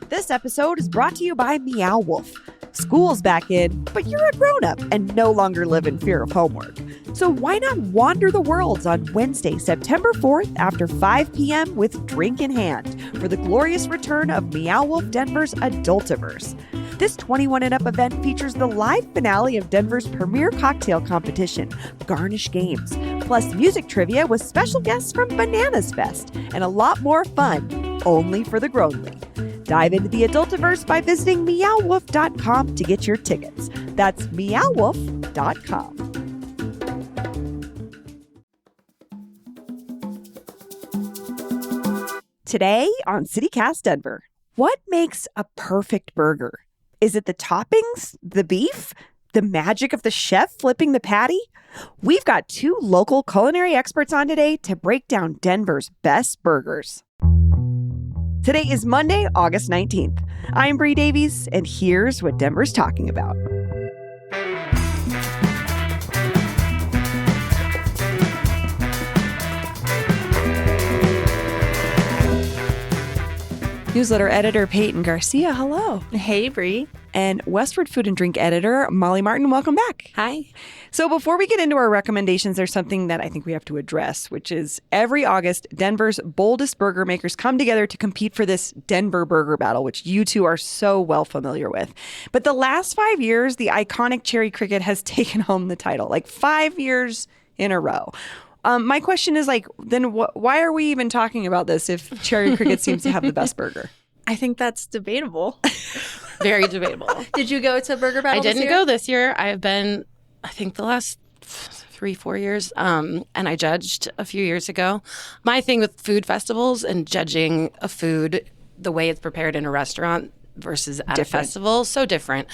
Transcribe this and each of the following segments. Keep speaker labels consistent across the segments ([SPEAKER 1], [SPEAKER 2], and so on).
[SPEAKER 1] This episode is brought to you by Meow Wolf. School's back in, but you're a grown-up and no longer live in fear of homework. So why not wander the worlds on Wednesday, September 4th after 5 p.m. with drink in hand for the glorious return of Meow Wolf Denver's Adultiverse. This 21 and up event features the live finale of Denver's premier cocktail competition, Garnish Games, plus music trivia with special guests from Bananas Fest, and a lot more fun, only for the grownly. Dive into the Adultiverse by visiting meowwolf.com to get your tickets. That's meowwolf.com. Today on CityCast Denver, what makes a perfect burger? Is it the toppings, the beef, the magic of the chef flipping the patty? We've got two local culinary experts on today to break down Denver's best burgers. Today is Monday, August 19th. I'm Bree Davies, and here's what Denver's talking about. Newsletter editor Peyton Garcia, hello.
[SPEAKER 2] Hey, Bree.
[SPEAKER 1] And Westward Food and Drink editor Molly Martin, welcome back.
[SPEAKER 2] Hi.
[SPEAKER 1] So before we get into our recommendations, there's something that I think we have to address, which is every August, Denver's boldest burger makers come together to compete for this Denver Burger Battle, which you two are so well familiar with. But the last 5 years, the iconic Cherry Cricket has taken home the title, like 5 years in a row. My question is then why are we even talking about this if Cherry Cricket seems to have the best burger?
[SPEAKER 2] I think that's debatable.
[SPEAKER 3] Very debatable.
[SPEAKER 2] Did you go to Burger Battle
[SPEAKER 3] I didn't
[SPEAKER 2] this year?
[SPEAKER 3] go this year. I've been, I think, the last 3-4 years, and I judged a few years ago. My thing with food festivals and judging a food, the way it's prepared in a restaurant versus at a festival, so different.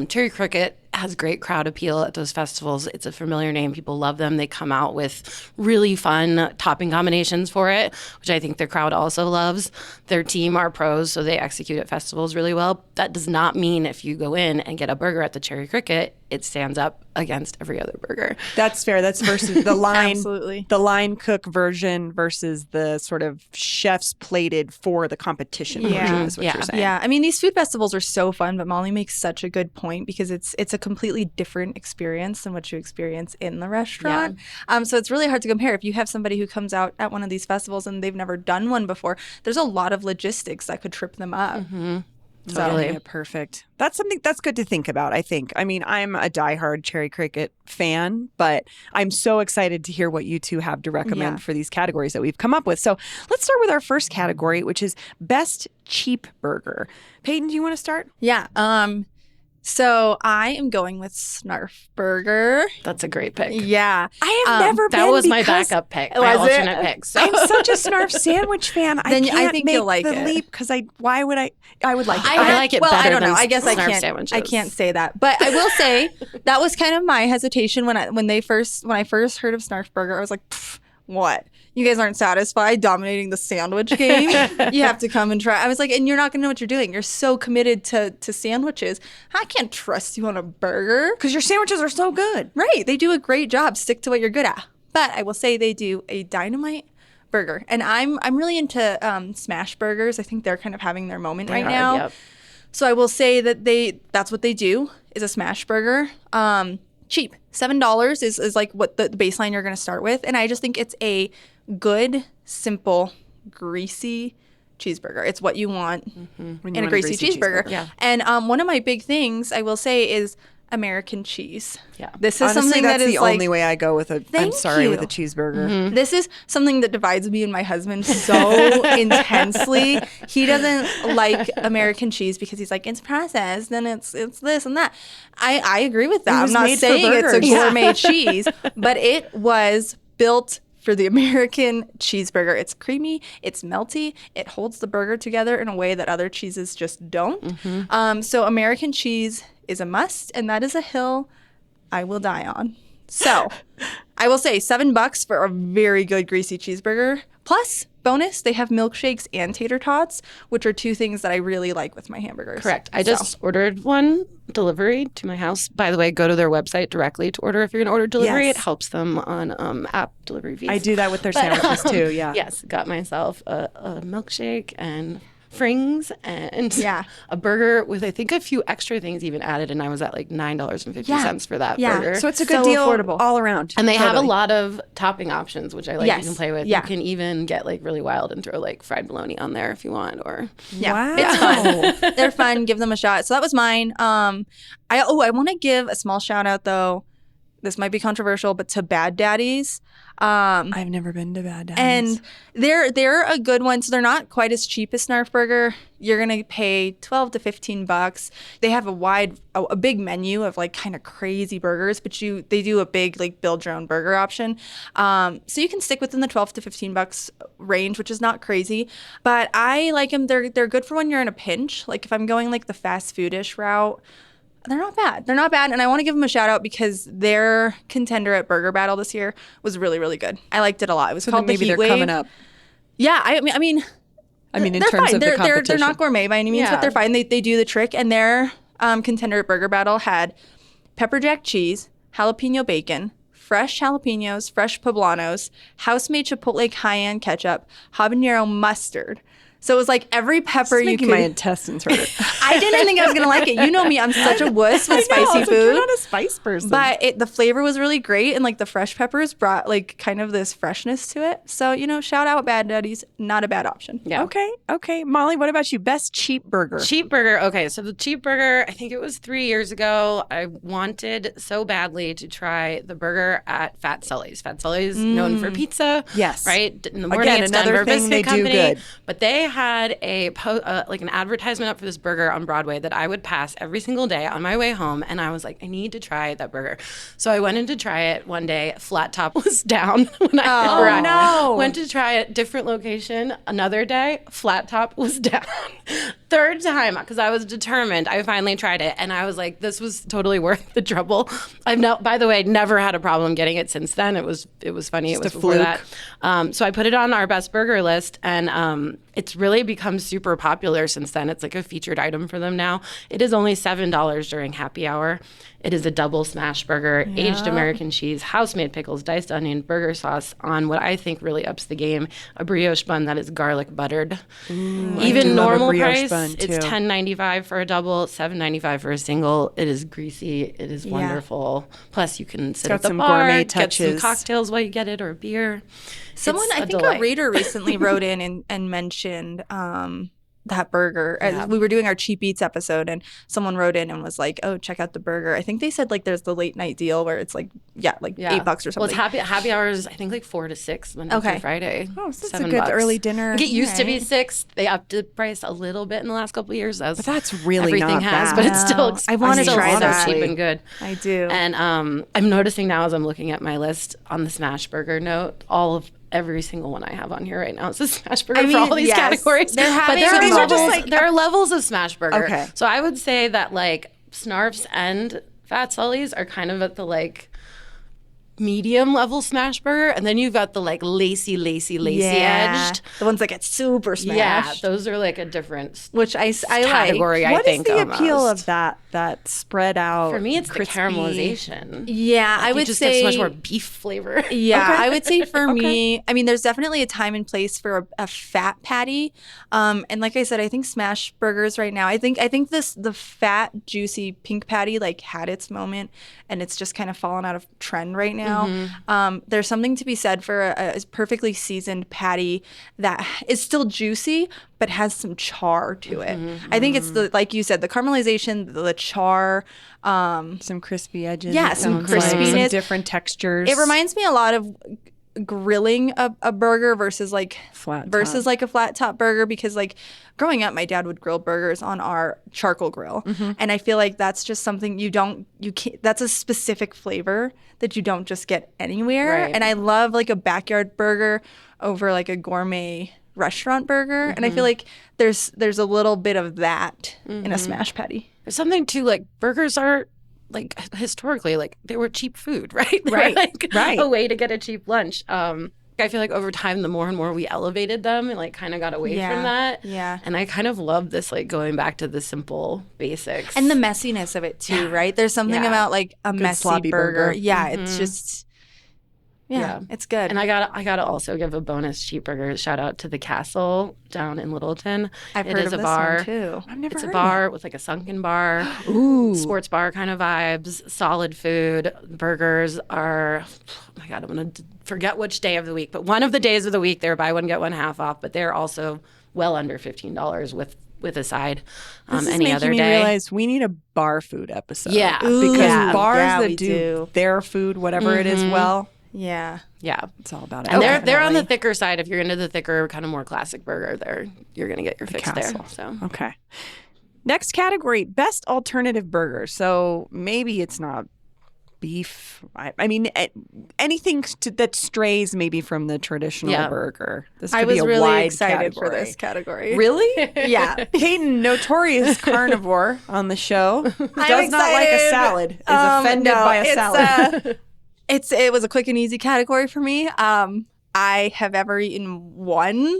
[SPEAKER 3] Cherry Cricket has great crowd appeal at those festivals. It's a familiar name. People love them. They come out with really fun topping combinations for it, which I think the crowd also loves. Their team are pros, so they execute at festivals really well. That does not mean if you go in and get a burger at the Cherry Cricket, it stands up against every other burger.
[SPEAKER 1] That's fair. That's versus the line,
[SPEAKER 2] Absolutely.
[SPEAKER 1] the line cook version versus the sort of chef's plated for the competition version is what you're saying.
[SPEAKER 2] Yeah. I mean, these food festivals are so fun, but Molly makes such a good point because it's a completely different experience than what you experience in the restaurant. So it's really hard to compare. If you have somebody who comes out at one of these festivals and they've never done one before, there's a lot of logistics that could trip them up.
[SPEAKER 3] Mm-hmm.
[SPEAKER 1] So,
[SPEAKER 3] Totally.
[SPEAKER 1] yeah, perfect. That's something that's good to think about, I think. I mean, I'm a diehard Cherry Cricket fan, but I'm so excited to hear what you two have to recommend for these categories that we've come up with. So let's start with our first category, which is Best Cheap Burger. Peyton, do you want to start?
[SPEAKER 2] Yeah. So I am going with Snarf Burger.
[SPEAKER 3] That's a great pick.
[SPEAKER 2] Yeah.
[SPEAKER 1] I have never been
[SPEAKER 3] That was my
[SPEAKER 1] because
[SPEAKER 3] backup pick, my
[SPEAKER 2] Was it?
[SPEAKER 3] alternate pick. So.
[SPEAKER 1] I'm such a Snarf sandwich fan.
[SPEAKER 2] Then
[SPEAKER 1] I can't
[SPEAKER 2] think
[SPEAKER 1] make
[SPEAKER 2] you'll like
[SPEAKER 1] the
[SPEAKER 2] it.
[SPEAKER 1] leap because I would like it.
[SPEAKER 3] I like it
[SPEAKER 2] well,
[SPEAKER 3] better
[SPEAKER 2] I don't know.
[SPEAKER 3] than
[SPEAKER 2] I guess I
[SPEAKER 3] Snarf
[SPEAKER 2] can't.
[SPEAKER 3] sandwiches.
[SPEAKER 2] I can't say that, but I will say that was kind of my hesitation when I first heard of Snarf Burger. I was like, what? You guys aren't satisfied dominating the sandwich game? You have to come and try. I was like, and you're not going to know what you're doing. You're so committed to sandwiches. I can't trust you on a burger.
[SPEAKER 1] Because your sandwiches are so good.
[SPEAKER 2] Right. They do a great job. Stick to what you're good at. But I will say they do a dynamite burger. And I'm really into smash burgers. I think they're kind of having their moment right now.
[SPEAKER 3] Yep.
[SPEAKER 2] So I will say that that's what they do is a smash burger. Cheap. $7 is like what the baseline you're going to start with. And I just think it's a good, simple, greasy cheeseburger. It's what you want in a greasy cheeseburger.
[SPEAKER 3] Yeah.
[SPEAKER 2] And one of my big things I will say is American cheese.
[SPEAKER 3] Yeah.
[SPEAKER 2] This is
[SPEAKER 1] Honestly,
[SPEAKER 2] something
[SPEAKER 1] that's
[SPEAKER 2] that is
[SPEAKER 1] the
[SPEAKER 2] like,
[SPEAKER 1] only way I go with with a
[SPEAKER 2] you.
[SPEAKER 1] cheeseburger.
[SPEAKER 2] this is something that divides me and my husband so intensely. He doesn't like American cheese because he's like, it's processed and it's this and that. I agree with that.
[SPEAKER 1] was
[SPEAKER 2] I'm not
[SPEAKER 1] made for
[SPEAKER 2] saying it's a
[SPEAKER 1] burgers.
[SPEAKER 2] gourmet cheese, but it was built for the American cheeseburger. It's creamy, it's melty, it holds the burger together in a way that other cheeses just don't. So American cheese is a must, and that is a hill I will die on. So I will say $7 for a very good greasy cheeseburger. Plus, bonus, they have milkshakes and tater tots, which are two things that I really like with my hamburgers.
[SPEAKER 3] Correct. I just ordered one delivery to my house. By the way, go to their website directly to order if you're going to order delivery.
[SPEAKER 1] Yes.
[SPEAKER 3] It helps them on app delivery fees.
[SPEAKER 1] I do that with their sandwiches too, yeah.
[SPEAKER 3] Yes, got myself a milkshake and frings and a burger with I think a few extra things even added, and I was at like $9.50 for that burger.
[SPEAKER 1] So it's a good deal
[SPEAKER 2] affordable
[SPEAKER 1] all around.
[SPEAKER 3] And they have a lot of topping options, which I like.
[SPEAKER 2] Yes.
[SPEAKER 3] You can play with.
[SPEAKER 2] Yeah.
[SPEAKER 3] You can even get like really wild and throw like fried bologna on there if you want. Or
[SPEAKER 1] Wow.
[SPEAKER 2] It's fun. They're fun. Give them a shot. So that was mine. I want to give a small shout out though. This might be controversial, but to Bad Daddy's.
[SPEAKER 1] I've never been to Bad Daddy's.
[SPEAKER 2] And they're a good one. So they're not quite as cheap as Snarf Burger. You're gonna pay $12 to $15. They have a big menu of like kind of crazy burgers, but they do a big like build your own burger option. So you can stick within the $12 to $15 range, which is not crazy. But I like them. They're good for when you're in a pinch. Like if I'm going like the fast foodish route. They're not bad. They're not bad. And I want to give them a shout out because their contender at Burger Battle this year was really, really good. I liked it a lot. It was called the
[SPEAKER 1] maybe
[SPEAKER 2] Heat
[SPEAKER 1] they're
[SPEAKER 2] Wave.
[SPEAKER 1] coming up.
[SPEAKER 2] Yeah, I mean,
[SPEAKER 1] in
[SPEAKER 2] they're
[SPEAKER 1] terms
[SPEAKER 2] fine.
[SPEAKER 1] of the competition.
[SPEAKER 2] They're not gourmet by any means, but they're fine. They do the trick. And their contender at Burger Battle had pepper jack cheese, jalapeno bacon, fresh jalapenos, fresh poblanos, house-made chipotle cayenne ketchup, habanero mustard. So it was like every pepper you could.
[SPEAKER 1] My intestines hurt.
[SPEAKER 2] I didn't think I was gonna like it. You know me, I'm such a wuss with spicy food.
[SPEAKER 1] You're not a spice person.
[SPEAKER 2] But the flavor was really great, and like the fresh peppers brought like kind of this freshness to it. So shout out Bad Daddy's, not a bad option.
[SPEAKER 3] Yeah.
[SPEAKER 1] Okay. Molly, what about you? Best cheap burger.
[SPEAKER 3] Cheap burger. Okay, so the cheap burger, I think it was 3 years ago. I wanted so badly to try the burger at Fat Sully's. Fat Sully's known for pizza.
[SPEAKER 1] Yes.
[SPEAKER 3] Right? In the morning,
[SPEAKER 1] Again,
[SPEAKER 3] it's
[SPEAKER 1] another
[SPEAKER 3] Denver
[SPEAKER 1] thing
[SPEAKER 3] Biscuit
[SPEAKER 1] they do
[SPEAKER 3] Company.
[SPEAKER 1] good.
[SPEAKER 3] But they had like an advertisement up for this burger on Broadway that I would pass every single day on my way home, and I was like, I need to try that burger. So I went in to try it one day. Flat top was down when I arrived.
[SPEAKER 1] No.
[SPEAKER 3] Went to try it, different location. Another day, flat top was down. Third time, because I was determined, I finally tried it, and I was like, this was totally worth the trouble. I've now, by the way, never had a problem getting it since then. It was funny. It was
[SPEAKER 1] a
[SPEAKER 3] before
[SPEAKER 1] fluke.
[SPEAKER 3] that. So I put it on our best burger list, and it's really become super popular since then. It's like a featured item for them now. It is only $7 during happy hour. It is a double smash burger, aged American cheese, house-made pickles, diced onion, burger sauce on what I think really ups the game, a brioche bun that is garlic buttered. Even normal price, it's $10.95 for a double, $7.95 for a single. It is greasy. It is wonderful. Plus, you can sit
[SPEAKER 1] got
[SPEAKER 3] at the
[SPEAKER 1] some
[SPEAKER 3] bar,
[SPEAKER 1] gourmet
[SPEAKER 3] get some
[SPEAKER 1] touches.
[SPEAKER 3] cocktails while you get it, or a beer.
[SPEAKER 2] Someone,
[SPEAKER 3] It's
[SPEAKER 2] I think
[SPEAKER 3] delight.
[SPEAKER 2] a reader recently wrote in and mentioned that burger. We were doing our Cheap Eats episode, and someone wrote in and was like, "Oh, check out the burger." I think they said like there's the late night deal where it's like $8 or something.
[SPEAKER 3] Well, it's happy hours. I think like 4 to 6 Monday through Friday.
[SPEAKER 1] Oh, so it's a
[SPEAKER 3] $7.
[SPEAKER 1] good early dinner.
[SPEAKER 3] Like, it used to be 6. They upped the price a little bit in the last couple of years. But
[SPEAKER 1] that's really
[SPEAKER 3] everything
[SPEAKER 1] not
[SPEAKER 3] has,
[SPEAKER 1] bad.
[SPEAKER 3] but it's still.
[SPEAKER 2] I wanna
[SPEAKER 3] still
[SPEAKER 2] try
[SPEAKER 3] so
[SPEAKER 2] that.
[SPEAKER 3] cheap and good.
[SPEAKER 2] I do.
[SPEAKER 3] And I'm noticing now as I'm looking at my list on the smash burger note, every single one I have on here right now is a smash burger for all these categories.
[SPEAKER 2] They're having
[SPEAKER 3] but
[SPEAKER 2] these are just like
[SPEAKER 3] there are levels of smash burger.
[SPEAKER 1] Okay.
[SPEAKER 3] So I would say that like Snarf's and Fat Sully's are kind of at the like medium level smash burger, and then you've got the like lacy edged.
[SPEAKER 2] The ones that get super smashed.
[SPEAKER 3] Yeah, those are like a different
[SPEAKER 2] Which I
[SPEAKER 3] category.
[SPEAKER 2] like.
[SPEAKER 3] I
[SPEAKER 1] What is
[SPEAKER 3] think
[SPEAKER 1] the
[SPEAKER 3] almost.
[SPEAKER 1] appeal of that spread out?
[SPEAKER 3] For me, it's
[SPEAKER 1] crispy?
[SPEAKER 3] the caramelization.
[SPEAKER 2] Yeah, I
[SPEAKER 3] You
[SPEAKER 2] would
[SPEAKER 3] just
[SPEAKER 2] say
[SPEAKER 3] get so much more beef flavor.
[SPEAKER 2] Yeah,
[SPEAKER 1] Okay.
[SPEAKER 2] I would say for me, I mean, there's definitely a time and place for a fat patty, and like I said, I think smash burgers right now. I think the fat juicy pink patty like had its moment, and it's just kind of fallen out of trend right now. There's something to be said for a perfectly seasoned patty that is still juicy but has some char to it. I think it's the like you said, the caramelization, the char.
[SPEAKER 1] Some crispy edges.
[SPEAKER 2] Yeah,
[SPEAKER 1] it
[SPEAKER 2] some
[SPEAKER 1] sounds like.
[SPEAKER 2] crispiness.
[SPEAKER 1] Some different textures.
[SPEAKER 2] It reminds me a lot of grilling a burger versus like
[SPEAKER 1] Flat
[SPEAKER 2] like a flat top burger, because like growing up my dad would grill burgers on our charcoal grill, and I feel like that's just something you can't, that's a specific flavor that you don't just get anywhere.
[SPEAKER 3] Right.
[SPEAKER 2] And I love like a backyard burger over like a gourmet restaurant burger, and I feel like there's a little bit of that in a smash patty.
[SPEAKER 3] There's something too, like burgers are like historically like they were cheap food, right? They were,
[SPEAKER 1] Right,
[SPEAKER 3] like
[SPEAKER 1] right.
[SPEAKER 3] a way to get a cheap lunch. I feel like over time, the more and more we elevated them and like kind of got away from that.
[SPEAKER 2] Yeah.
[SPEAKER 3] And I kind of love this like going back to the simple basics.
[SPEAKER 2] And the messiness of it too, right? There's something
[SPEAKER 3] Yeah.
[SPEAKER 2] about like a messy
[SPEAKER 1] sloppy burger.
[SPEAKER 2] Yeah, it's just Yeah, it's good.
[SPEAKER 3] And I gotta also give a bonus cheeseburger shout out to the Castle down in Littleton.
[SPEAKER 2] I've
[SPEAKER 3] It
[SPEAKER 2] heard
[SPEAKER 3] is
[SPEAKER 2] of
[SPEAKER 3] a
[SPEAKER 2] this
[SPEAKER 3] bar.
[SPEAKER 2] one too.
[SPEAKER 1] I've never
[SPEAKER 3] It's a
[SPEAKER 1] heard
[SPEAKER 3] bar with like a sunken bar,
[SPEAKER 1] Ooh.
[SPEAKER 3] sports bar kind of vibes, solid food. Burgers are, oh my God, I'm going to forget which day of the week, but one of the days of the week, they're buy one, get one half off, but they're also well under $15 with a side
[SPEAKER 1] This is
[SPEAKER 3] any
[SPEAKER 1] making
[SPEAKER 3] other
[SPEAKER 1] me
[SPEAKER 3] day.
[SPEAKER 1] realize we need a bar food episode.
[SPEAKER 3] Yeah.
[SPEAKER 1] Because
[SPEAKER 3] Yeah.
[SPEAKER 1] bars
[SPEAKER 2] Yeah,
[SPEAKER 1] that
[SPEAKER 2] we
[SPEAKER 1] do
[SPEAKER 2] do.
[SPEAKER 1] their food, whatever it is, well,
[SPEAKER 2] Yeah.
[SPEAKER 3] Yeah.
[SPEAKER 1] it's all about it.
[SPEAKER 3] And
[SPEAKER 1] Okay.
[SPEAKER 3] they're on the thicker side. If you're into the thicker, kind of more classic burger, you're going to get your fix there.
[SPEAKER 1] Castle.
[SPEAKER 3] So
[SPEAKER 1] Okay. Next category, best alternative burger. So maybe it's not beef. I mean, anything that strays maybe from the traditional
[SPEAKER 3] Yeah.
[SPEAKER 1] burger. This
[SPEAKER 2] I
[SPEAKER 1] could
[SPEAKER 2] was
[SPEAKER 1] be a
[SPEAKER 2] really
[SPEAKER 1] wide
[SPEAKER 2] excited for
[SPEAKER 1] category.
[SPEAKER 2] this category.
[SPEAKER 1] Really?
[SPEAKER 2] Yeah.
[SPEAKER 1] Peyton, notorious carnivore on the show, does
[SPEAKER 2] I'm
[SPEAKER 1] not like a
[SPEAKER 2] excited.
[SPEAKER 1] salad. Is offended
[SPEAKER 2] No,
[SPEAKER 1] by a
[SPEAKER 2] it's,
[SPEAKER 1] salad.
[SPEAKER 2] it was a quick and easy category for me. I have ever eaten one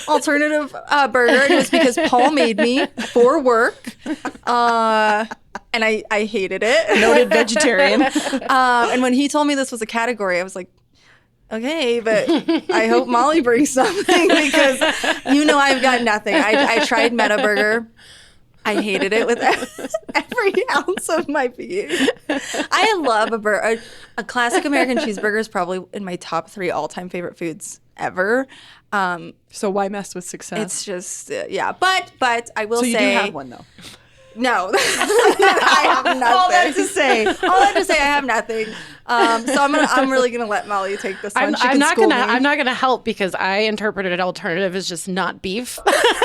[SPEAKER 2] alternative burger, and it was because Paul made me for work, and I hated it.
[SPEAKER 1] Noted vegetarian.
[SPEAKER 2] And when he told me this was a category, I was like, okay, but I hope Molly brings something because I've got nothing. I tried Meta Burger. I hated it with every ounce of my being. I love a classic American cheeseburger is probably in my top 3 all-time favorite foods ever.
[SPEAKER 1] So why mess with success?
[SPEAKER 2] It's just but I will
[SPEAKER 1] so
[SPEAKER 2] say
[SPEAKER 1] you do have one though.
[SPEAKER 2] no, I have nothing.
[SPEAKER 1] All that to say.
[SPEAKER 2] All that to say, I have nothing. So I'm really gonna let Molly take this one. She
[SPEAKER 3] I'm
[SPEAKER 2] can
[SPEAKER 3] not
[SPEAKER 2] school
[SPEAKER 3] gonna
[SPEAKER 2] me.
[SPEAKER 3] I'm not gonna help because I interpreted alternative as just not beef.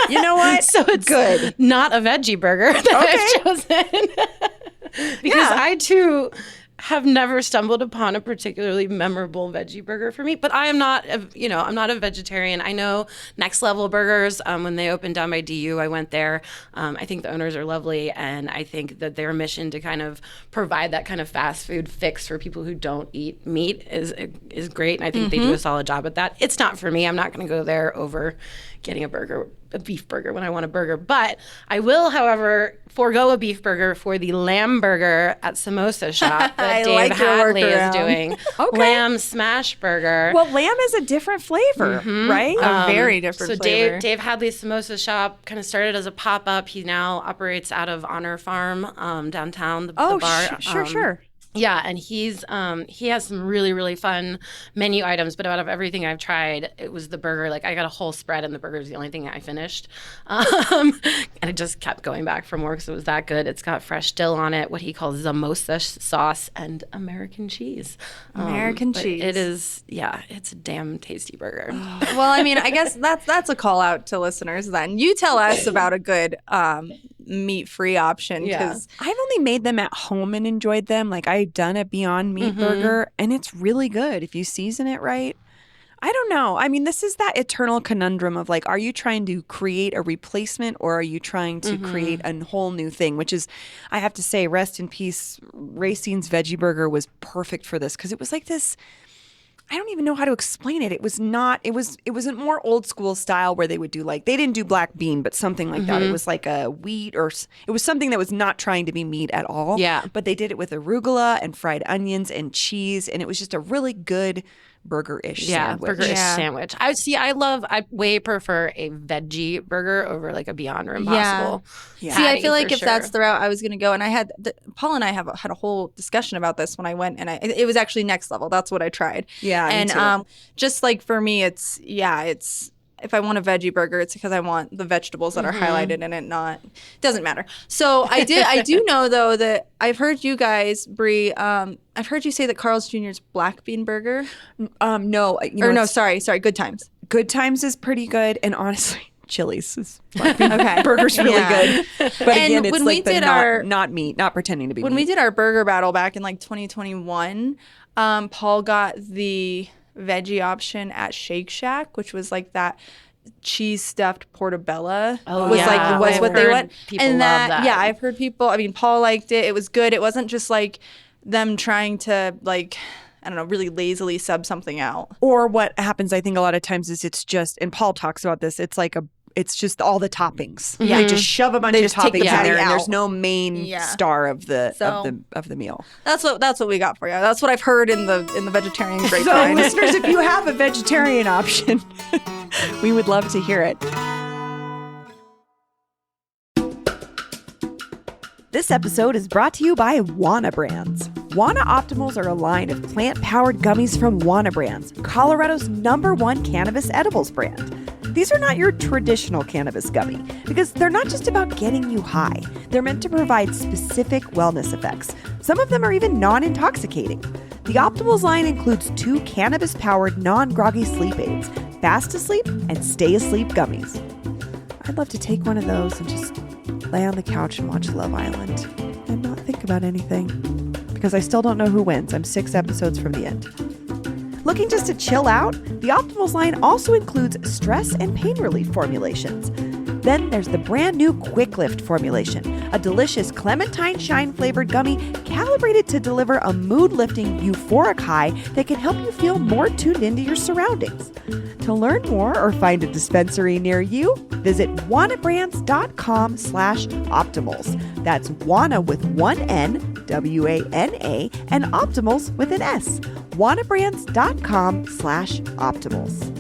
[SPEAKER 1] You know what?
[SPEAKER 3] So it's
[SPEAKER 1] good.
[SPEAKER 3] not a veggie burger that I've chosen. Because I too have never stumbled upon a particularly memorable veggie burger for me. But I am not, I'm not a vegetarian. I know Next Level Burgers, when they opened down by DU, I went there. I think the owners are lovely, and I think that their mission to kind of provide that kind of fast food fix for people who don't eat meat is great, and I think they do a solid job at that. It's not for me. I'm not going to go there over getting a beef burger when I want a burger. But I will, however, forego a beef burger for the lamb burger at Samosa Shop that
[SPEAKER 2] I
[SPEAKER 3] Dave
[SPEAKER 2] like your
[SPEAKER 3] Hadley is
[SPEAKER 2] workaround.
[SPEAKER 3] doing.
[SPEAKER 1] Okay.
[SPEAKER 3] Lamb smash burger.
[SPEAKER 1] Well, lamb is a different flavor, right?
[SPEAKER 2] A very different
[SPEAKER 3] So
[SPEAKER 2] flavor.
[SPEAKER 3] Dave Hadley's Samosa Shop kind of started as a pop-up. He now operates out of Honor Farm downtown, the bar.
[SPEAKER 1] Sure.
[SPEAKER 3] Yeah, and he has some really, really fun menu items, but out of everything I've tried, it was the burger. Like, I got a whole spread, and the burger was the only thing I finished. And I just kept going back for more because it was that good. It's got fresh dill on it, what he calls Zamosa sauce, and American cheese.
[SPEAKER 2] American
[SPEAKER 3] but
[SPEAKER 2] cheese.
[SPEAKER 3] It is, it's a damn tasty burger.
[SPEAKER 2] Well, I mean, I guess that's a call out to listeners then. You tell us about a good meat-free option because
[SPEAKER 1] I've only made them at home and enjoyed them. Like I've done a Beyond Meat burger, and it's really good if you season it right. I don't know. I mean, this is that eternal conundrum of like, are you trying to create a replacement or are you trying to create a whole new thing? Which is, I have to say, rest in peace, Racine's Veggie Burger was perfect for this because it was like this. I don't even know how to explain it. It was not. It was a more old school style where they would do like they didn't do black bean, but something like that. It was like a wheat or it was something that was not trying to be meat at all.
[SPEAKER 3] Yeah.
[SPEAKER 1] But they did it with arugula and fried onions and cheese, and it was just a really good burger-ish sandwich.
[SPEAKER 3] Burger-ish
[SPEAKER 2] Yeah.
[SPEAKER 3] sandwich. I way prefer a veggie burger over like a Beyond or Impossible.
[SPEAKER 1] Yeah.
[SPEAKER 2] See, I
[SPEAKER 3] patty
[SPEAKER 2] feel like
[SPEAKER 3] for
[SPEAKER 2] if
[SPEAKER 3] sure.
[SPEAKER 2] that's the route I was going to go, and I had Paul and I had a whole discussion about this when I went, and it was actually Next Level. That's what I tried.
[SPEAKER 1] Yeah, me
[SPEAKER 2] and
[SPEAKER 1] too.
[SPEAKER 2] just like for me, it's if I want a veggie burger, it's because I want the vegetables that are highlighted in it. Not doesn't matter. So I do know though that I've heard you guys, Brie. I've heard you say that Carl's Jr.'s black bean burger.
[SPEAKER 1] No,
[SPEAKER 2] Sorry, Good Times.
[SPEAKER 1] Good Times is pretty good, and honestly, Chili's is
[SPEAKER 2] Okay,
[SPEAKER 1] burger's really
[SPEAKER 2] Yeah.
[SPEAKER 1] good. But
[SPEAKER 2] And
[SPEAKER 1] again, it's
[SPEAKER 2] when
[SPEAKER 1] like
[SPEAKER 2] we did our-
[SPEAKER 1] not meat, not pretending to be
[SPEAKER 2] When
[SPEAKER 1] meat.
[SPEAKER 2] we did our burger battle back in like 2021, Paul got the veggie option at Shake Shack, which was like that cheese stuffed portobello.
[SPEAKER 3] Oh,
[SPEAKER 2] was
[SPEAKER 3] yeah.
[SPEAKER 2] like was
[SPEAKER 3] I've
[SPEAKER 2] what they
[SPEAKER 3] heard
[SPEAKER 2] went.
[SPEAKER 3] people
[SPEAKER 2] and
[SPEAKER 3] love that.
[SPEAKER 2] Yeah, I've heard people. I mean, Paul liked it. It was good. It wasn't just like them trying to like, I don't know, really lazily sub something out.
[SPEAKER 1] Or what happens, I think, a lot of times is it's just, and Paul talks about this, it's like it's just all the toppings.
[SPEAKER 2] Yeah.
[SPEAKER 1] They just shove a bunch
[SPEAKER 2] They
[SPEAKER 1] of
[SPEAKER 2] just take
[SPEAKER 1] toppings
[SPEAKER 2] the
[SPEAKER 1] in
[SPEAKER 2] patty
[SPEAKER 1] there, and there's
[SPEAKER 2] out.
[SPEAKER 1] no main
[SPEAKER 2] Yeah.
[SPEAKER 1] star of the
[SPEAKER 2] So-
[SPEAKER 1] of the meal.
[SPEAKER 2] That's what we got for you. That's what I've heard in the vegetarian
[SPEAKER 1] So,
[SPEAKER 2] grapevine.
[SPEAKER 1] listeners, if you have a vegetarian option, we would love to hear it. This episode is brought to you by Wana Brands. Wana Optimals are a line of plant-powered gummies from Wana Brands, Colorado's #1 cannabis edibles brand. These are not your traditional cannabis gummy because they're not just about getting you high. They're meant to provide specific wellness effects. Some of them are even non-intoxicating. The Optimals line includes 2 cannabis-powered non-groggy sleep aids, Fast Asleep and Stay Asleep gummies. I'd love to take one of those and just lay on the couch and watch Love Island and not think about anything because I still don't know who wins. I'm 6 episodes from the end. Looking just to chill out? The Optimals line also includes stress and pain relief formulations. Then there's the brand new Quick Lift formulation, a delicious clementine shine flavored gummy calibrated to deliver a mood lifting euphoric high that can help you feel more tuned into your surroundings. To learn more or find a dispensary near you, visit wanabrands.com/optimals. That's Wana with 1 N, WANA, and Optimals with an S. wanabrands.com/optimals.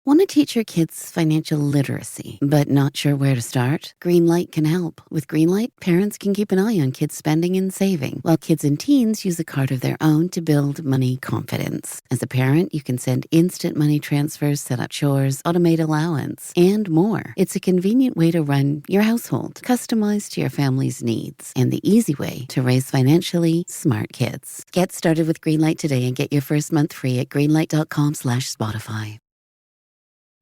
[SPEAKER 4] Want to teach your kids financial literacy, but not sure where to start? Greenlight can help. With Greenlight, parents can keep an eye on kids' spending and saving, while kids and teens use a card of their own to build money confidence. As a parent, you can send instant money transfers, set up chores, automate allowance, and more. It's a convenient way to run your household, customized to your family's needs, and the easy way to raise financially smart kids. Get started with Greenlight today and get your first month free at greenlight.com/Spotify.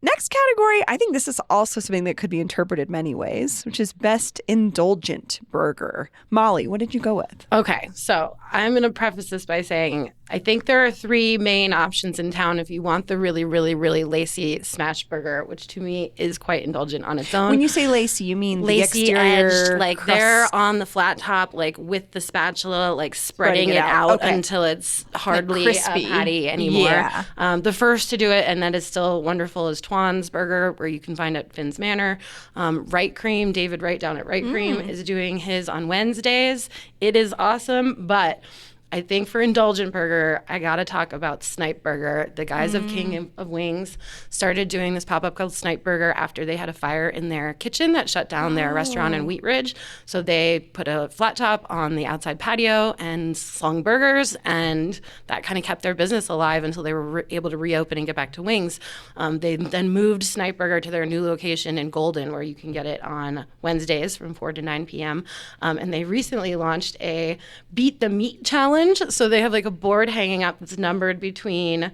[SPEAKER 1] Next category, I think this is also something that could be interpreted many ways, which is best indulgent burger. Molly, what did you go with?
[SPEAKER 3] Okay, so I'm going to preface this by saying I think there are 3 main options in town if you want the really, really, really lacy smash burger, which to me is quite indulgent on its own.
[SPEAKER 1] When you say lacy, you mean the
[SPEAKER 3] Lacy
[SPEAKER 1] exterior
[SPEAKER 3] edged, like
[SPEAKER 1] crust?
[SPEAKER 3] they're on the flat top, like with the spatula, like spreading it out
[SPEAKER 1] Okay.
[SPEAKER 3] until it's hardly
[SPEAKER 2] crispy.
[SPEAKER 3] a patty anymore.
[SPEAKER 2] Yeah.
[SPEAKER 3] The first to do it, and that is still wonderful, is Twan's Burger, where you can find at Finn's Manor. Right Cream, David Wright down at Right Cream is doing his on Wednesdays. It is awesome, but I think for indulgent burger, I got to talk about Snipe Burger. The guys of King of Wings started doing this pop-up called Snipe Burger after they had a fire in their kitchen that shut down their restaurant in Wheat Ridge. So they put a flat top on the outside patio and slung burgers, and that kind of kept their business alive until they were able to reopen and get back to wings. They then moved Snipe Burger to their new location in Golden, where you can get it on Wednesdays from 4 to 9 p.m. And they recently launched a Beat the Meat Challenge. So they have like a board hanging up that's numbered between,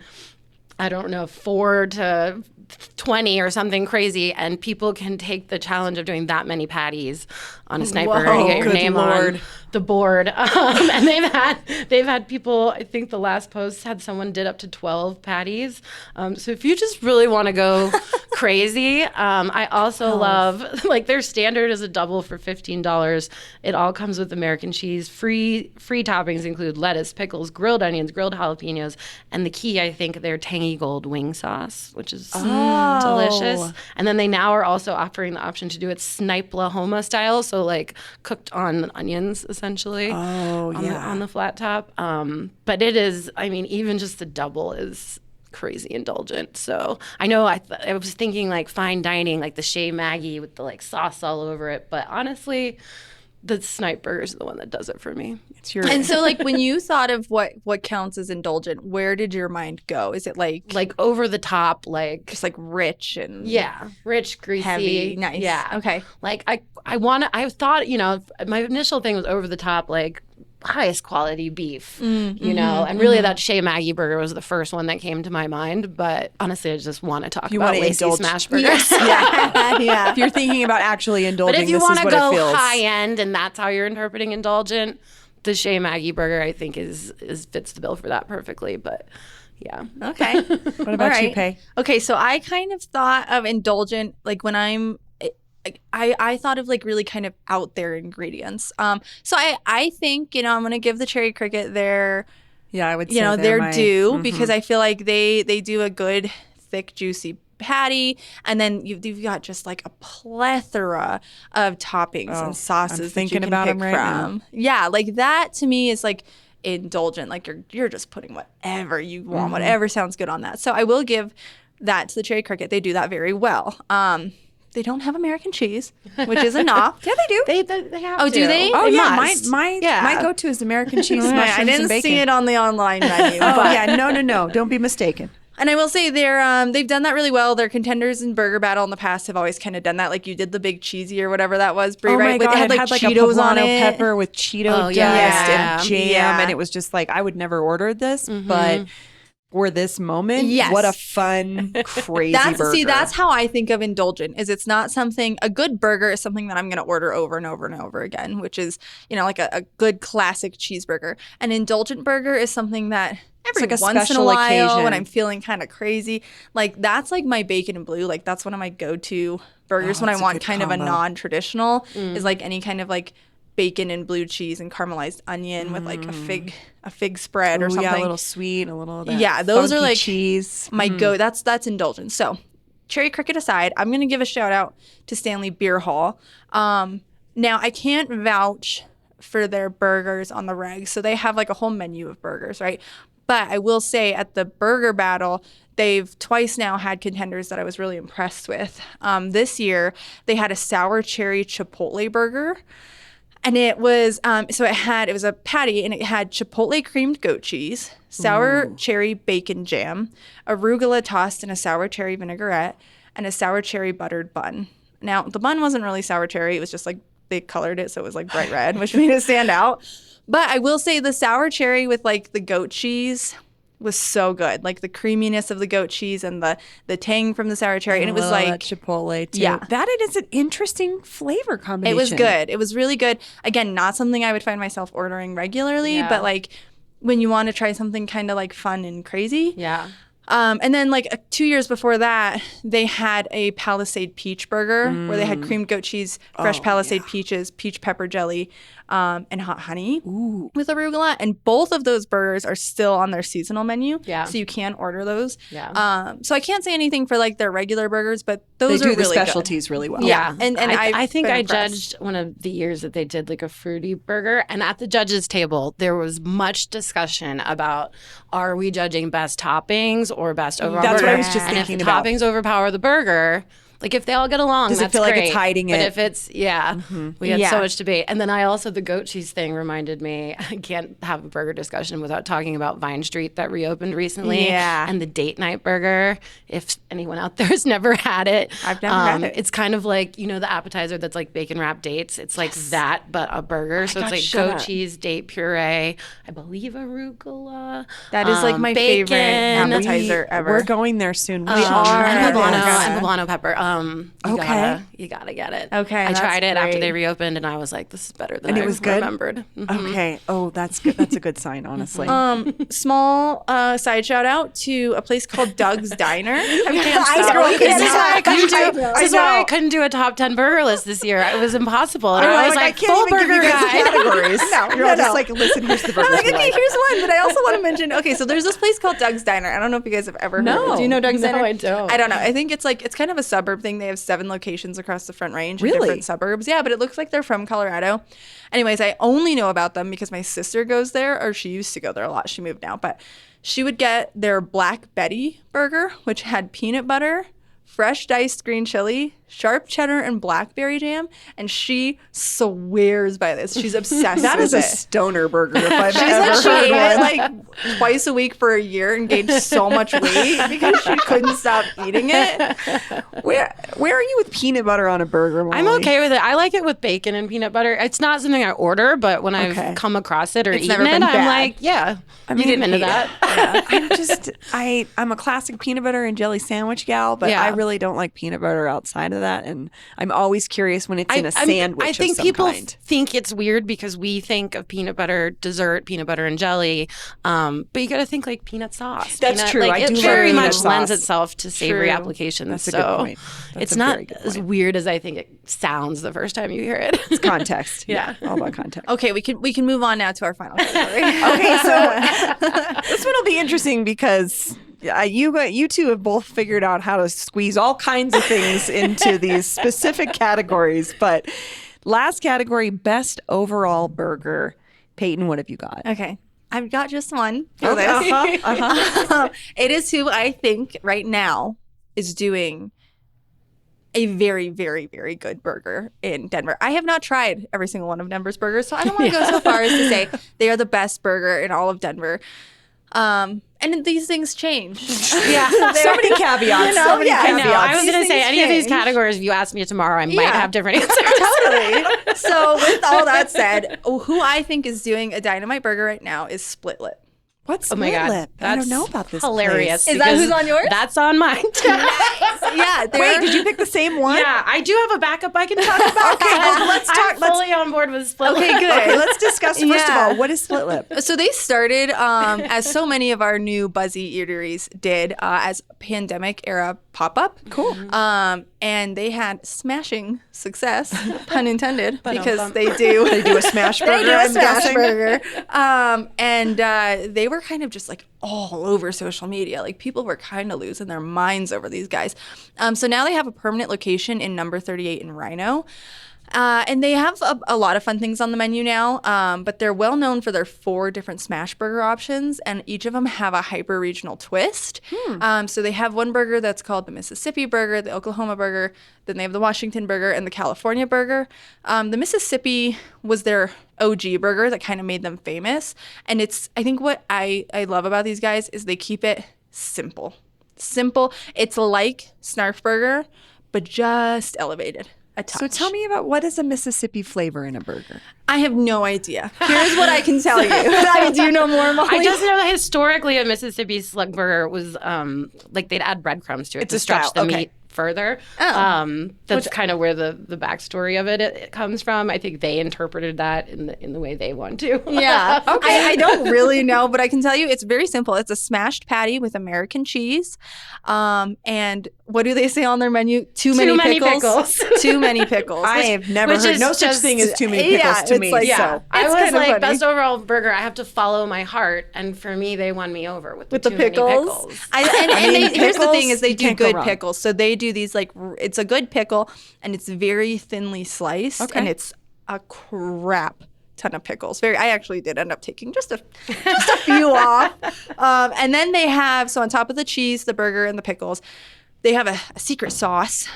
[SPEAKER 3] I don't know, 4 to 20 or something crazy, and people can take the challenge of doing that many patties on a Snipe Burger to get your
[SPEAKER 1] good
[SPEAKER 3] name
[SPEAKER 1] Lord.
[SPEAKER 3] on the board. And they've had people, I think the last post had someone did up to 12 patties. So if you just really want to go crazy, I also love, like, their standard is a double for $15. It all comes with American cheese. Free toppings include lettuce, pickles, grilled onions, grilled jalapenos, and the key, I think, their tangy gold wing sauce, which is delicious. And then they now are also offering the option to do it Snipe Lahoma style, so like cooked on onions, essentially. On the flat top. But it is, I mean, even just the double is crazy indulgent. So I know I was thinking like fine dining, like the Chez Maggie with the like sauce all over it. But honestly, the Snipe Burger is the one that does it for me.
[SPEAKER 1] It's your
[SPEAKER 2] And so, like, when you thought of what counts as indulgent, where did your mind go? Is it like
[SPEAKER 3] over the top, like
[SPEAKER 2] just like rich and
[SPEAKER 3] rich, greasy,
[SPEAKER 2] heavy, nice?
[SPEAKER 3] Yeah,
[SPEAKER 2] Okay.
[SPEAKER 3] Like I thought, you know, my initial thing was over the top, like highest quality beef, you know, and really that Chez Maggie burger was the first one that came to my mind. But honestly, I just want to talk
[SPEAKER 1] You
[SPEAKER 3] about
[SPEAKER 1] wanna
[SPEAKER 3] lacy
[SPEAKER 1] indulge-
[SPEAKER 3] smash burgers.
[SPEAKER 2] Yeah.
[SPEAKER 1] If you're thinking about actually indulging,
[SPEAKER 3] But if you
[SPEAKER 1] this is
[SPEAKER 3] want to
[SPEAKER 1] what it
[SPEAKER 3] go
[SPEAKER 1] feels.
[SPEAKER 3] high end and that's how you're interpreting indulgent, the Chez Maggie burger I think is fits the bill for that perfectly. But yeah.
[SPEAKER 2] Okay.
[SPEAKER 1] What about you, Pay?
[SPEAKER 2] Okay, so I kind of thought of indulgent like when I thought of like really kind of out there ingredients. So I think, you know, I'm gonna give the Cherry Cricket their
[SPEAKER 1] Yeah, I would say
[SPEAKER 2] you know
[SPEAKER 1] they're
[SPEAKER 2] their due because I feel like they do a good thick juicy patty, and then you've got just like a plethora of toppings and sauces
[SPEAKER 1] I'm
[SPEAKER 2] that
[SPEAKER 1] thinking
[SPEAKER 2] you can
[SPEAKER 1] about
[SPEAKER 2] pick
[SPEAKER 1] 'em right now.
[SPEAKER 2] from. Yeah, like that to me is like indulgent. Like you're just putting whatever you want, whatever sounds good on that. So I will give that to the Cherry Cricket. They do that very well. They don't have American cheese, which is a knock.
[SPEAKER 1] Yeah, they do.
[SPEAKER 3] They have
[SPEAKER 2] Oh,
[SPEAKER 3] to.
[SPEAKER 2] do they?
[SPEAKER 1] Oh
[SPEAKER 2] They
[SPEAKER 1] yeah,
[SPEAKER 2] must.
[SPEAKER 1] my go-to is American cheese,
[SPEAKER 2] Okay,
[SPEAKER 1] mushrooms,
[SPEAKER 2] I didn't
[SPEAKER 1] and bacon.
[SPEAKER 2] see it on the online menu.
[SPEAKER 1] Oh
[SPEAKER 2] but
[SPEAKER 1] yeah, no, don't be mistaken.
[SPEAKER 2] And I will say they've done that really well. Their contenders in Burger Battle in the past have always kind of done that. Like you did the big cheesy or whatever that was, Brie,
[SPEAKER 1] Oh
[SPEAKER 2] right?
[SPEAKER 1] my god,
[SPEAKER 2] It had like
[SPEAKER 1] a
[SPEAKER 2] Cheetos on
[SPEAKER 1] poblano
[SPEAKER 2] it.
[SPEAKER 1] pepper with Cheeto dust
[SPEAKER 3] yeah.
[SPEAKER 1] and jam,
[SPEAKER 2] Yeah.
[SPEAKER 1] and it was just like I would never order this, but for this moment,
[SPEAKER 2] Yes.
[SPEAKER 1] what a fun, crazy burger.
[SPEAKER 2] That's how I think of indulgent. Is it's not something. A good burger is something that I'm going to order over and over and over again, which is like a good classic cheeseburger. An indulgent burger is something that every
[SPEAKER 1] like a
[SPEAKER 2] once in a
[SPEAKER 1] special
[SPEAKER 2] while
[SPEAKER 1] occasion.
[SPEAKER 2] when I'm feeling kind of crazy, like that's like my bacon and blue. Like that's one of my go-to burgers when I
[SPEAKER 1] that's a
[SPEAKER 2] want
[SPEAKER 1] good
[SPEAKER 2] kind of a
[SPEAKER 1] combo.
[SPEAKER 2] non-traditional. Is like any kind of like bacon and blue cheese and caramelized onion with like a fig spread or
[SPEAKER 1] Ooh,
[SPEAKER 2] something.
[SPEAKER 1] yeah, a little sweet, a little of that
[SPEAKER 2] Yeah, those are
[SPEAKER 1] funky
[SPEAKER 2] like
[SPEAKER 1] cheese.
[SPEAKER 2] my go. That's indulgent. So, Cherry Cricket aside, I'm gonna give a shout out to Stanley Beer Hall. Now I can't vouch for their burgers on the regs, so they have like a whole menu of burgers, right? But I will say at the Burger Battle, they've twice now had contenders that I was really impressed with. This year they had a sour cherry chipotle burger. And it was it was a patty, and it had chipotle creamed goat cheese, sour cherry bacon jam, arugula tossed in a sour cherry vinaigrette, and a sour cherry buttered bun. Now the bun wasn't really sour cherry; it was just like they colored it so it was like bright red, which made it stand out. But I will say the sour cherry with like the goat cheese was so good, like the creaminess of the goat cheese and the tang from the sour cherry, and it was like
[SPEAKER 1] chipotle too.
[SPEAKER 2] Yeah.
[SPEAKER 1] that it is an interesting flavor combination.
[SPEAKER 2] it was good. It was really good. Again, not something I would find myself ordering regularly,
[SPEAKER 3] Yeah.
[SPEAKER 2] but like when you want to try something kind of like fun and crazy.
[SPEAKER 3] Yeah.
[SPEAKER 2] And then like 2 years before that, they had a Palisade peach burger where they had creamed goat cheese, fresh Palisade peaches, peach pepper jelly, and hot honey with arugula. And both of those burgers are still on their seasonal menu.
[SPEAKER 3] Yeah.
[SPEAKER 2] So you can order those.
[SPEAKER 3] Yeah.
[SPEAKER 2] So I can't say anything for like their regular burgers, but
[SPEAKER 1] They
[SPEAKER 2] those
[SPEAKER 1] do
[SPEAKER 2] are
[SPEAKER 1] the
[SPEAKER 2] really good.
[SPEAKER 1] specialties really well.
[SPEAKER 2] Yeah. And
[SPEAKER 3] I think
[SPEAKER 2] been
[SPEAKER 3] I
[SPEAKER 2] impressed.
[SPEAKER 3] judged one of the years that they did like a fruity burger, and at the judges table there was much discussion about are we judging best toppings or best overall
[SPEAKER 1] That's
[SPEAKER 3] burger?
[SPEAKER 1] what I was just
[SPEAKER 3] and
[SPEAKER 1] thinking
[SPEAKER 3] if the
[SPEAKER 1] about.
[SPEAKER 3] toppings overpower the burger, like if they all get along,
[SPEAKER 1] Does it
[SPEAKER 3] that's
[SPEAKER 1] feel like it's
[SPEAKER 3] great.
[SPEAKER 1] hiding
[SPEAKER 3] But
[SPEAKER 1] it?
[SPEAKER 3] if it's we had
[SPEAKER 2] Yeah.
[SPEAKER 3] so much debate, and then I also the goat cheese thing reminded me I can't have a burger discussion without talking about Vine Street that reopened recently,
[SPEAKER 2] Yeah.
[SPEAKER 3] and the date night burger. If anyone out there has never had it,
[SPEAKER 2] I've never had it.
[SPEAKER 3] It's kind of like the appetizer that's like bacon wrapped dates. It's like that, but a burger. So it's like goat cheese, date puree, I believe arugula.
[SPEAKER 2] That is like my
[SPEAKER 3] bacon,
[SPEAKER 2] favorite appetizer ever.
[SPEAKER 1] We're going there soon. We
[SPEAKER 2] are.
[SPEAKER 3] and poblano
[SPEAKER 2] Yes.
[SPEAKER 3] and poblano pepper.
[SPEAKER 1] Okay.
[SPEAKER 3] You gotta get it.
[SPEAKER 2] Okay,
[SPEAKER 3] I
[SPEAKER 2] that's
[SPEAKER 3] tried it after
[SPEAKER 2] great.
[SPEAKER 3] they reopened, and I was like, this is better than
[SPEAKER 1] And
[SPEAKER 3] I
[SPEAKER 1] it was good?
[SPEAKER 3] remembered.
[SPEAKER 1] Okay. Oh, that's good. That's a good sign, honestly.
[SPEAKER 2] Small side shout out to a place called Doug's Diner.
[SPEAKER 3] This is why I couldn't do.
[SPEAKER 1] I
[SPEAKER 3] This is why I
[SPEAKER 1] know.
[SPEAKER 3] couldn't do a top 10 burger list this year. It was impossible. And I was like,
[SPEAKER 1] I
[SPEAKER 3] full
[SPEAKER 1] can't even
[SPEAKER 3] burger
[SPEAKER 1] give you guys
[SPEAKER 3] guy.
[SPEAKER 1] the categories. You're all just like, listen, here's the burgers.
[SPEAKER 2] I'm like,
[SPEAKER 1] we
[SPEAKER 2] okay,
[SPEAKER 1] like.
[SPEAKER 2] here's one, but I also want to mention. Okay, so there's this place called Doug's Diner. I don't know if you guys have ever heard of it. Do you know Doug's
[SPEAKER 3] No,
[SPEAKER 2] Diner?
[SPEAKER 3] I don't.
[SPEAKER 2] I don't know. I think it's kind of a suburb thing. They have 7 locations across the Front Range in
[SPEAKER 1] Really?
[SPEAKER 2] different suburbs. Yeah, but it looks like they're from Colorado. Anyways, I only know about them because my sister goes there, or she used to go there a lot. She moved now, but she would get their Black Betty burger, which had peanut butter, fresh diced green chili, sharp cheddar, and blackberry jam. And she swears by this. She's obsessed
[SPEAKER 1] That
[SPEAKER 2] with
[SPEAKER 1] is a
[SPEAKER 2] it.
[SPEAKER 1] stoner burger if I've
[SPEAKER 2] She
[SPEAKER 1] ever
[SPEAKER 2] said she
[SPEAKER 1] heard
[SPEAKER 2] ate
[SPEAKER 1] one.
[SPEAKER 2] it like twice a week for a year and gained so much weight because she couldn't stop eating it.
[SPEAKER 1] Where are you with peanut butter on a burger,
[SPEAKER 3] I'm
[SPEAKER 1] Molly?
[SPEAKER 3] okay with it. I like it with bacon and peanut butter. It's not something I order, but when
[SPEAKER 1] Okay.
[SPEAKER 3] I've come across it or
[SPEAKER 2] It's
[SPEAKER 3] eaten
[SPEAKER 2] never
[SPEAKER 3] it,
[SPEAKER 2] been
[SPEAKER 3] I'm
[SPEAKER 2] bad.
[SPEAKER 3] like, yeah, I'm into that.
[SPEAKER 1] I'm a classic peanut butter and jelly sandwich gal, but
[SPEAKER 3] Yeah.
[SPEAKER 1] I really don't like peanut butter outside of that. And I'm always curious when it's in a sandwich
[SPEAKER 3] I think
[SPEAKER 1] of some
[SPEAKER 3] people
[SPEAKER 1] kind.
[SPEAKER 3] think it's weird because we think of peanut butter dessert, peanut butter and jelly, but you got to think like peanut sauce.
[SPEAKER 1] That's
[SPEAKER 3] Peanut-
[SPEAKER 1] true.
[SPEAKER 3] Like,
[SPEAKER 1] I
[SPEAKER 3] it
[SPEAKER 1] do love
[SPEAKER 3] very
[SPEAKER 1] peanut
[SPEAKER 3] much lends
[SPEAKER 1] sauce.
[SPEAKER 3] itself to savory
[SPEAKER 2] True.
[SPEAKER 3] applications.
[SPEAKER 1] That's a
[SPEAKER 3] so
[SPEAKER 1] good point. That's
[SPEAKER 3] it's
[SPEAKER 1] a
[SPEAKER 3] not
[SPEAKER 1] very good
[SPEAKER 3] as
[SPEAKER 1] point.
[SPEAKER 3] weird as I think it sounds the first time you hear it.
[SPEAKER 1] It's context.
[SPEAKER 3] Yeah.
[SPEAKER 1] All about context.
[SPEAKER 2] Okay, we can move on now to our final category.
[SPEAKER 1] Okay, so this one will be interesting because You two have both figured out how to squeeze all kinds of things into these specific categories. But last category, best overall burger. Peyton, what have you got?
[SPEAKER 2] Okay. I've got just one for
[SPEAKER 1] Okay.
[SPEAKER 2] this. It is who I think right now is doing a very, very, very good burger in Denver. I have not tried every single one of Denver's burgers, so I don't want to go so far as to say they are the best burger in all of Denver. And these things change.
[SPEAKER 1] Yeah, so many caveats. So many
[SPEAKER 3] I know.
[SPEAKER 1] caveats.
[SPEAKER 3] I was going to
[SPEAKER 2] These
[SPEAKER 3] say
[SPEAKER 2] things
[SPEAKER 3] any of these
[SPEAKER 2] change.
[SPEAKER 3] categories, if you ask me tomorrow, I might
[SPEAKER 2] Yeah.
[SPEAKER 3] have different answers.
[SPEAKER 2] Totally. So with all that said, who I think is doing a dynamite burger right now is Split Lip.
[SPEAKER 1] What's
[SPEAKER 3] Oh my
[SPEAKER 1] Split
[SPEAKER 3] God.
[SPEAKER 1] Lip? I don't know about this.
[SPEAKER 3] Hilarious.
[SPEAKER 2] Is that
[SPEAKER 3] because
[SPEAKER 2] who's on yours?
[SPEAKER 3] That's on mine.
[SPEAKER 2] Yeah.
[SPEAKER 1] Wait, did you pick the same one?
[SPEAKER 3] Yeah, I do have a backup I can talk about.
[SPEAKER 1] Okay, well, let's talk.
[SPEAKER 3] I'm fully on board with Split
[SPEAKER 2] Okay,
[SPEAKER 3] Lip.
[SPEAKER 2] good.
[SPEAKER 1] Okay, let's discuss first of
[SPEAKER 2] Yeah.
[SPEAKER 1] all, what is Split Lip?
[SPEAKER 2] So they started, as so many of our new buzzy eateries did, as pandemic era pop up.
[SPEAKER 1] Cool.
[SPEAKER 2] And they had smashing success, pun intended, because
[SPEAKER 3] Ba-dum-bum.
[SPEAKER 2] they do.
[SPEAKER 1] They do a smash burger.
[SPEAKER 2] They do a
[SPEAKER 1] I'm
[SPEAKER 2] smash
[SPEAKER 1] guessing.
[SPEAKER 2] burger. And they were kind of just like all over social media. Like people were kind of losing their minds over these guys. So now they have a permanent location in number 38 in Rhino. And they have a lot of fun things on the menu now, but they're well known for their 4 different smash burger options, and each of them have a hyper-regional twist. So they have one burger that's called the Mississippi burger, the Oklahoma burger, then they have the Washington burger, and the California burger. The Mississippi was their OG burger that kind of made them famous, and I think what I love about these guys is they keep it simple. Simple. It's like Snarf Burger, but just elevated a touch.
[SPEAKER 1] So tell me about what is a Mississippi flavor in a burger?
[SPEAKER 2] I have no idea. Here's what I can tell you. Do you know more, Molly?
[SPEAKER 3] I just know that historically a Mississippi slug burger was like they'd add breadcrumbs to it
[SPEAKER 1] It's
[SPEAKER 3] to
[SPEAKER 1] a
[SPEAKER 3] stretch
[SPEAKER 1] style,
[SPEAKER 3] the
[SPEAKER 1] okay.
[SPEAKER 3] meat further.
[SPEAKER 2] Oh.
[SPEAKER 3] That's kind of where the backstory of it comes from. I think they interpreted that in the way they want to.
[SPEAKER 2] Yeah. Okay. I don't really know, but I can tell you it's very simple. It's a smashed patty with American cheese. And what do they say on their menu? Too many pickles. Too many pickles.
[SPEAKER 1] I have never
[SPEAKER 3] which
[SPEAKER 1] heard
[SPEAKER 3] is
[SPEAKER 1] no such
[SPEAKER 3] just-
[SPEAKER 1] thing as too many pickles
[SPEAKER 2] yeah,
[SPEAKER 1] to
[SPEAKER 2] it's
[SPEAKER 1] me.
[SPEAKER 2] like-
[SPEAKER 3] Yeah,
[SPEAKER 1] So.
[SPEAKER 3] I
[SPEAKER 2] It's
[SPEAKER 3] was
[SPEAKER 2] kinda
[SPEAKER 3] like
[SPEAKER 2] funny.
[SPEAKER 3] best overall burger. I have to follow my heart, and for me, they won me over with
[SPEAKER 2] with
[SPEAKER 3] the
[SPEAKER 2] the
[SPEAKER 3] too many
[SPEAKER 2] pickles.
[SPEAKER 3] pickles.
[SPEAKER 2] Here's the thing:
[SPEAKER 1] pickles,
[SPEAKER 2] is they
[SPEAKER 1] you
[SPEAKER 2] do
[SPEAKER 1] can't go
[SPEAKER 2] good
[SPEAKER 1] wrong.
[SPEAKER 2] pickles. So they do these it's a good pickle, and it's very thinly sliced,
[SPEAKER 1] Okay.
[SPEAKER 2] and it's a crap ton of pickles. I actually did end up taking just a few off, and then they have on top of the cheese, the burger, and the pickles. They have a secret sauce,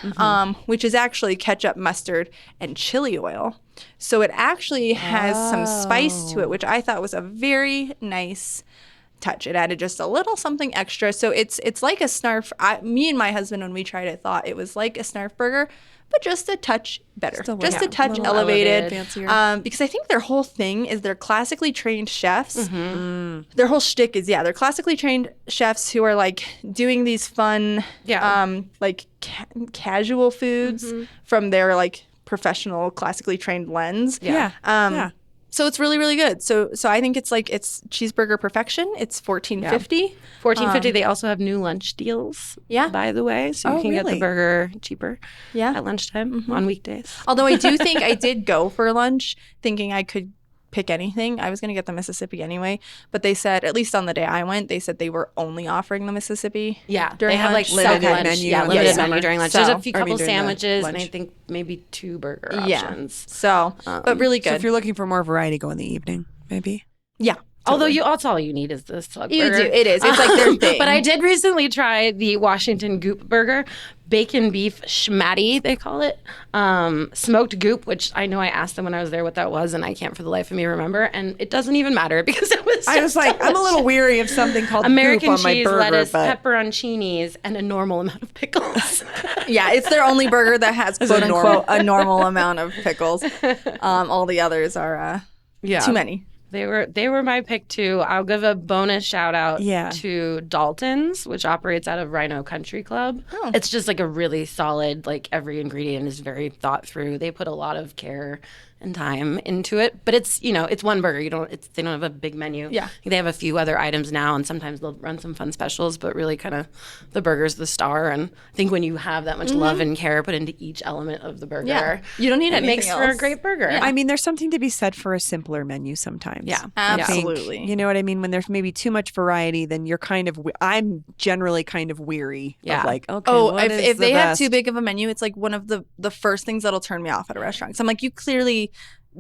[SPEAKER 2] which is actually ketchup, mustard, and chili oil. So it actually has some spice to it, which I thought was a very nice touch. It added just a little something extra. So it's like a Snarf. Me and my husband, when we tried it, thought it was like a Snarf burger, but just a touch better,
[SPEAKER 1] Still
[SPEAKER 2] just
[SPEAKER 1] yeah,
[SPEAKER 2] a touch
[SPEAKER 3] little
[SPEAKER 2] elevated.
[SPEAKER 3] elevated.
[SPEAKER 1] Fancier.
[SPEAKER 2] Because I think their whole thing is they're classically trained chefs.
[SPEAKER 1] Mm-hmm.
[SPEAKER 2] Their whole shtick is they're classically trained chefs who are like doing these fun, like casual foods from their like professional, classically trained lens.
[SPEAKER 1] Yeah. Yeah.
[SPEAKER 2] So it's really, really good. So I think it's cheeseburger perfection. It's $14.50.
[SPEAKER 3] $14.50. They also have new lunch deals.
[SPEAKER 2] Yeah.
[SPEAKER 3] by the way, so
[SPEAKER 1] Oh,
[SPEAKER 3] you can get
[SPEAKER 1] really?
[SPEAKER 3] the burger cheaper.
[SPEAKER 2] Yeah.
[SPEAKER 3] at lunchtime on weekdays.
[SPEAKER 2] Although I do think I did go for lunch thinking I could pick anything. I was going to get the Mississippi anyway, but they said, at least on the day I went, they said they were only offering the Mississippi.
[SPEAKER 3] Yeah,
[SPEAKER 2] during
[SPEAKER 3] they have like
[SPEAKER 2] lunch.
[SPEAKER 3] limited
[SPEAKER 1] Limited
[SPEAKER 3] lunch.
[SPEAKER 1] menu.
[SPEAKER 3] Yeah,
[SPEAKER 1] Yeah,
[SPEAKER 3] limited
[SPEAKER 1] yeah.
[SPEAKER 3] menu during lunch.
[SPEAKER 2] So-
[SPEAKER 3] There's a few
[SPEAKER 1] I mean,
[SPEAKER 3] couple
[SPEAKER 1] during the
[SPEAKER 3] sandwiches, and I
[SPEAKER 1] lunch.
[SPEAKER 3] think maybe 2 burger
[SPEAKER 2] Yeah.
[SPEAKER 3] options.
[SPEAKER 2] So, but really
[SPEAKER 1] So
[SPEAKER 2] good.
[SPEAKER 1] if you're looking for more variety, go in the evening, maybe.
[SPEAKER 2] yeah.
[SPEAKER 3] Although that's all you need is the slug
[SPEAKER 2] You
[SPEAKER 3] burger.
[SPEAKER 2] do. It is. It's like their thing.
[SPEAKER 3] But I did recently try the Washington Goop burger, bacon beef schmatty, they call it. Smoked goop, which I know I asked them when I was there what that was, and I can't for the life of me remember. And it doesn't even matter because it was
[SPEAKER 1] I was
[SPEAKER 3] just
[SPEAKER 1] like, I'm a
[SPEAKER 3] delicious.
[SPEAKER 1] little weary of something called
[SPEAKER 3] American
[SPEAKER 1] goop on my
[SPEAKER 3] cheese,
[SPEAKER 1] burger,
[SPEAKER 3] lettuce,
[SPEAKER 1] but
[SPEAKER 3] pepperoncinis, and a normal amount of pickles.
[SPEAKER 2] Yeah, it's their only burger that has
[SPEAKER 1] a
[SPEAKER 2] quote unquote a normal amount of pickles. All the others are
[SPEAKER 3] Yeah.
[SPEAKER 2] too many.
[SPEAKER 3] They were my pick too. I'll give a bonus shout out
[SPEAKER 1] Yeah.
[SPEAKER 3] to Dalton's, which operates out of Rhino Country Club.
[SPEAKER 2] Oh.
[SPEAKER 3] It's just like a really solid, like every ingredient is very thought through. They put a lot of care and time into it. But it's, it's one burger. They don't have a big menu.
[SPEAKER 2] Yeah.
[SPEAKER 3] They have a few other items now, and sometimes they'll run some fun specials, but really kind of the burger's the star. And I think when you have that much love and care put into each element of the burger,
[SPEAKER 2] you don't need
[SPEAKER 3] it
[SPEAKER 2] anything
[SPEAKER 3] makes for a
[SPEAKER 2] else.
[SPEAKER 3] great burger.
[SPEAKER 1] I mean, there's something to be said for a simpler menu sometimes.
[SPEAKER 3] Yeah.
[SPEAKER 1] I think,
[SPEAKER 2] Absolutely.
[SPEAKER 1] you know what I mean? When there's maybe too much variety, then you're I'm generally kind of weary
[SPEAKER 3] Yeah.
[SPEAKER 1] of like, okay,
[SPEAKER 2] Oh,
[SPEAKER 1] what is
[SPEAKER 2] if
[SPEAKER 1] the
[SPEAKER 2] they have
[SPEAKER 1] best?
[SPEAKER 2] too big of a menu, it's like one of the first things that'll turn me off at a restaurant. So I'm like, you clearly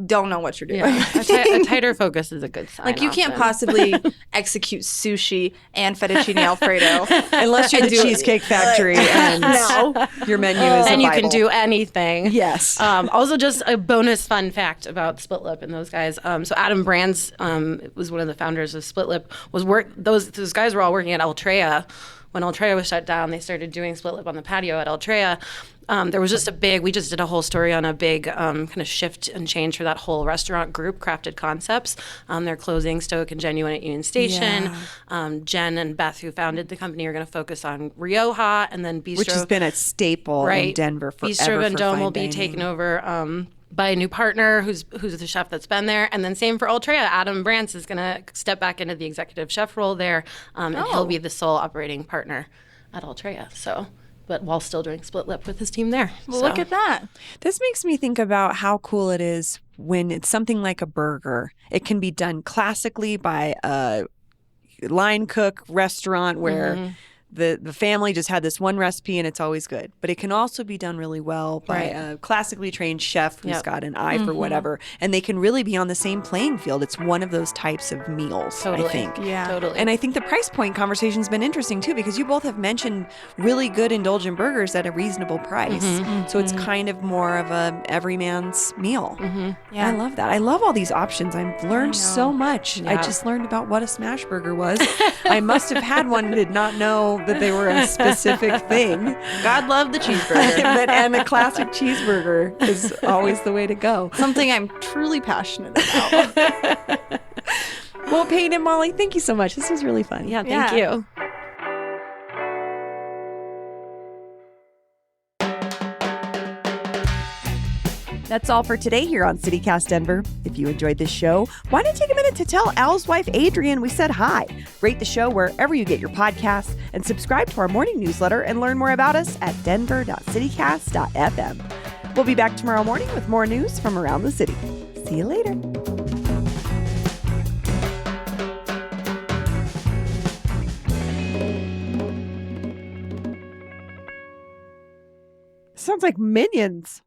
[SPEAKER 2] don't know what you're doing.
[SPEAKER 3] Yeah. A tighter focus is a good sign.
[SPEAKER 2] Like you can't
[SPEAKER 3] often.
[SPEAKER 2] possibly execute sushi and fettuccine alfredo
[SPEAKER 1] Unless you're the Cheesecake Factory and
[SPEAKER 2] no.
[SPEAKER 1] your menu is a
[SPEAKER 3] And you can
[SPEAKER 1] Bible.
[SPEAKER 3] do anything.
[SPEAKER 1] Yes.
[SPEAKER 3] Also, just a bonus fun fact about Split Lip and those guys. So Adam Brands was one of the founders of Split Lip. Those guys were all working at Altrea. When Altrea was shut down, they started doing Split Lip on the patio at Altrea. There was just we just did a whole story on a big kind of shift and change for that whole restaurant group, Crafted Concepts. They're closing Stoic and Genuine at Union Station. Jen and Beth, who founded the company, are going to focus on Rioja, and then Bistro.
[SPEAKER 1] Which has been a staple in Denver forever.
[SPEAKER 3] Bistro
[SPEAKER 1] for
[SPEAKER 3] Vendome
[SPEAKER 1] fine
[SPEAKER 3] will be
[SPEAKER 1] dining.
[SPEAKER 3] taken over by a new partner who's the chef that's been there. And then same for Altrea. Adam Brands is going to step back into the executive chef role there, and he'll be the sole operating partner at Altrea. But while still doing Split Lip with his team there.
[SPEAKER 2] Well, look at that.
[SPEAKER 1] This makes me think about how cool it is when it's something like a burger. It can be done classically by a line cook restaurant where the family just had this one recipe and it's always good. But it can also be done really well by a classically trained chef who's got an eye for whatever. And they can really be on the same playing field. It's one of those types of meals,
[SPEAKER 3] Totally.
[SPEAKER 1] I think.
[SPEAKER 2] Yeah.
[SPEAKER 3] Totally.
[SPEAKER 1] And I think the price point conversation's been interesting too, because you both have mentioned really good indulgent burgers at a reasonable price. So it's kind of more of a everyman's meal.
[SPEAKER 2] Yeah.
[SPEAKER 1] I love that. I love all these options. I've learned so much. I
[SPEAKER 3] Yeah.
[SPEAKER 1] just learned about what a smash burger was. I must have had one and did not know that they were a specific thing.
[SPEAKER 2] God love the cheeseburger.
[SPEAKER 1] And a classic cheeseburger is always the way to go.
[SPEAKER 2] Something I'm truly passionate about.
[SPEAKER 1] Well, Peyton and Molly, thank you so much. This was really fun.
[SPEAKER 3] Yeah, thank you.
[SPEAKER 1] That's all for today here on CityCast Denver. If you enjoyed this show, why not take a minute to tell Al's wife, Adrian, we said hi. Rate the show wherever you get your podcasts and subscribe to our morning newsletter and learn more about us at denver.citycast.fm. We'll be back tomorrow morning with more news from around the city. See you later. Sounds like Minions.